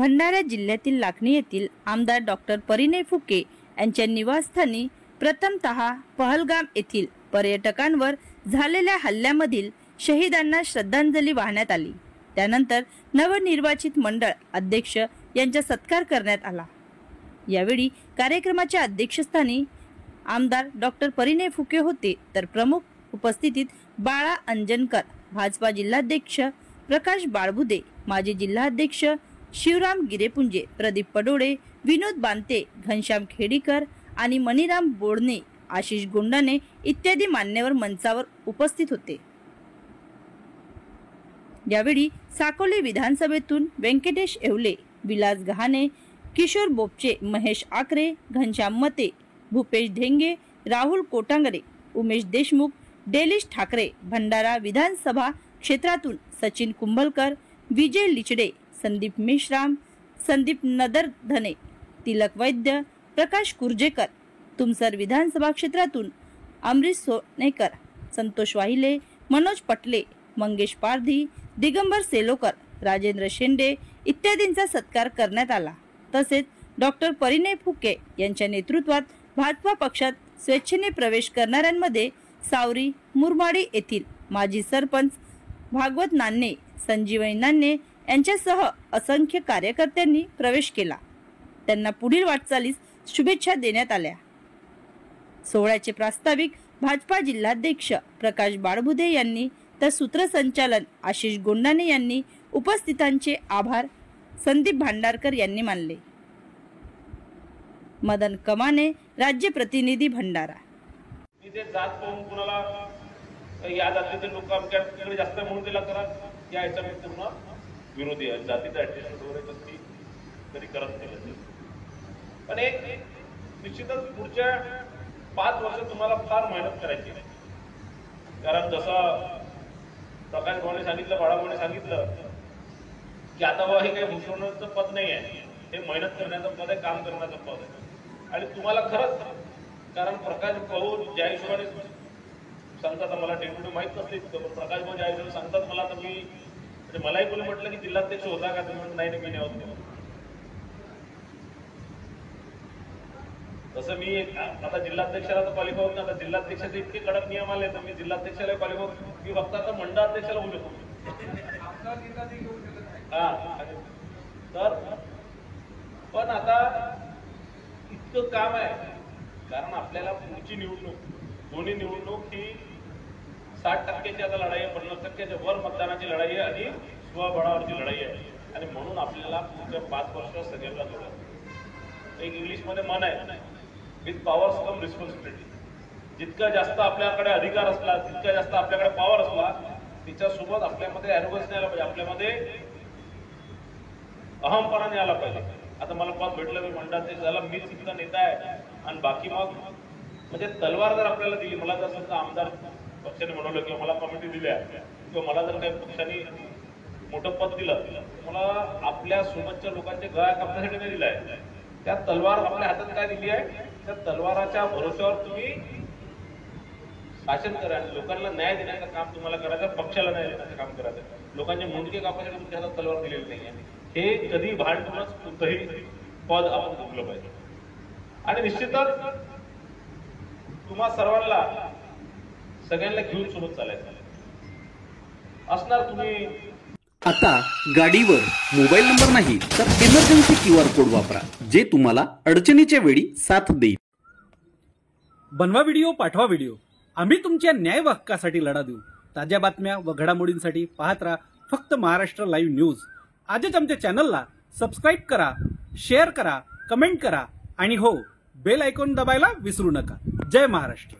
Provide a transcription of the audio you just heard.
भंडारा जिल्ह्यातील लाखनी येथील आमदार डॉक्टर परिणय फुके यांच्या निवासस्थानी प्रथमतः पहलगाम येथील पर्यटकांवर झालेल्या हल्ल्यामधील शहीदांना श्रद्धांजली वाहण्यात आली। त्यानंतर नवनिर्वाचित मंडळ अध्यक्ष यांचा सत्कार करण्यात आला। यावेळी कार्यक्रमाच्या अध्यक्षस्थानी आमदार डॉक्टर परिणय फुके होते, तर प्रमुख उपस्थितीत बाळा अंजनकर, भाजपा जिल्हाध्यक्ष प्रकाश बाळबुदे, माजी जिल्हाध्यक्ष शिवराम गिरेपुंजे, प्रदीप पडोळे, विनोद बांते, घनश्याम खेडीकर आणि मणिराम बोडणे, आशिष गोंडाने इत्यादी मान्यवर मंचावर उपस्थित होते। यावेळी साकोली विधानसभेतून व्यंकटेश येवले, विलास गहाणे, किशोर बोपचे, महेश आकरे, घनश्याम मते, भूपेश ढेंगे, राहुल कोटांगरे, उमेश देशमुख, डेलिश ठाकरे, भंडारा विधानसभा क्षेत्रातून सचिन कुंभलकर, विजय लिचडे, संदीप मेश्राम, संदीप नदरधने, तिलक वैद्य, प्रकाश कुर्जेकर, तुमसर विधानसभा क्षेत्रातून अमरीश सोनेकर, संतोष वाहिले, मनोज पटले, मंगेश पारधी, दिगंबर सेलोकर, राजेंद्र शेंडे इत्यादींचा सत्कार करण्यात आला। तसेच डॉक्टर परिणय फुके यांच्या नेतृत्वात भाजपा पक्षात स्वेच्छेने प्रवेश करणाऱ्यांमध्ये सावरी मुरमाडी येथील माजी सरपंच भागवत नान्ने, संजीवनी नान्ने यांच्यासह असंख्य कार्यकर्त्यांनी प्रवेश केला। त्यांना पुढील वाटचालीस शुभेच्छा देण्यात आल्या। सोहळ्याचे प्रास्ताविक भाजपा जिल्हाध्यक्ष प्रकाश बाळबुदे यांनी, तर सूत्रसंचालन आशिष गोंडाने यांनी उपस्थितांचे आभार संदीप भांडारकर यांनी मानले। मदन कमाने, राज्य प्रतिनिधी, भंडारा। इथे जात पाहून कुणाला या जातीचे लोक आमच्याकडे जास्त म्हणून दिला करा, या ह्याच्या मी पूर्ण विरोधी आहे। जातीचं ऍडजस्टमेंट वगैरे ती तरी करत नाही, पण एक निश्चितच पुढच्या 5 वर्ष तुम्हाला फार मेहनत करायची आहे। कारण जसं प्रकाश भाऊने सांगितलं, बाळाभाऊने सांगितलं की आता बाबा हे काही भूषवण्याचं पद नाही आहे, हे मेहनत करण्याचं पद आहे, काम करण्याचं पद आहे। आणि तुम्हाला खरंच, कारण प्रकाश भाऊ ज्या हिशोबाने सांगतात, मला टेक्निकली माहीत नसते, प्रकाश भाऊ ज्या हिशोबाने सांगतात मला, तर मी म्हणजे मलाही कोणी म्हटलं की जिल्हाध्यक्ष होता का, तुम्ही नाही मी नाही, तसं मी आता जिल्हाध्यक्षाला तर क्वालिफाय होत नाही। आता जिल्हाध्यक्षाचे इतके कडक नियम आले तर मी जिल्हाध्यक्षाला क्वालिफाय होत, मी फक्त आता मंडळाध्यक्षाला होऊ शकतो। तर पण आता इतकं काम आहे, कारण आपल्याला पुढची निवडणूक, दोन्ही निवडणूक ही 60% आता लढाई आहे, 50% वर मतदानाची लढाई आहे आणि स्वबळावरची लढाई आहे। आणि म्हणून आपल्याला पुढच्या 5 वर्ष सगळ्यांना जोडायचं। एक इंग्लिशमध्ये म्हण आहे, विथ पॉवर्स कम रिस्पॉन्सिबिलिटी। जितका जास्त आपल्याकडे अधिकार असला, तितका जास्त आपल्याकडे पॉवर असला, तिच्यासोबत आपल्यामध्ये ॲरोगन्स नाही आला पाहिजे, आपल्यामध्ये अहमपणा नाही आला पाहिजे। आता मला पद भेटलं, मी मंडळाध्यक्ष झाला, मीच इतका नेता आहे आणि बाकी मग म्हणजे तलवार जर आपल्याला दिली, मला जर समजा आमदार पक्षाने म्हणवलं किंवा मला कमिटी दिल्या किंवा मला जर काही पक्षाने मोठं पद दिलं, मला आपल्या सोबतच्या लोकांचे गळा कापण्यासाठी नाही दिलं आहे। त्या तलवार आपल्या हातात काय दिली आहे, त्या तलवाराच्या भरोश्यावर तुम्ही शासन करा, लोकांना न्याय देण्याचं काम तुम्हाला करायचं, पक्षाला न्याय देण्याचं काम करायचं। लोकांचे मुंडके कापण्यासाठी तुमच्या हातात तलवार दिलेली नाही आहे, हे कधी भांडूनच कोणतंही पद आपण भोगलं पाहिजे। आणि निश्चितच तुम्हा सर्वांना सगळ्यांना घेऊन सोबत चालायचं असणार। तुम्ही आता गाडीवर मोबाईल नंबर नाही तर इमर्जन्सी QR कोड वापरा, जे तुम्हाला अडचणीच्या वेळी साथ देईल। बनवा व्हिडिओ, पाठवा व्हिडिओ, आम्ही तुमच्या न्याय हक्कासाठी लढा देऊ। ताज्या बातम्या व घडामोडींसाठी पाहत राहा फक्त महाराष्ट्र लाईव्ह न्यूज। आजच आमच्या चॅनलला सबस्क्राईब करा, शेअर करा, कमेंट करा आणि हो, बेल आयकॉन दबायला विसरू नका। जय महाराष्ट्र।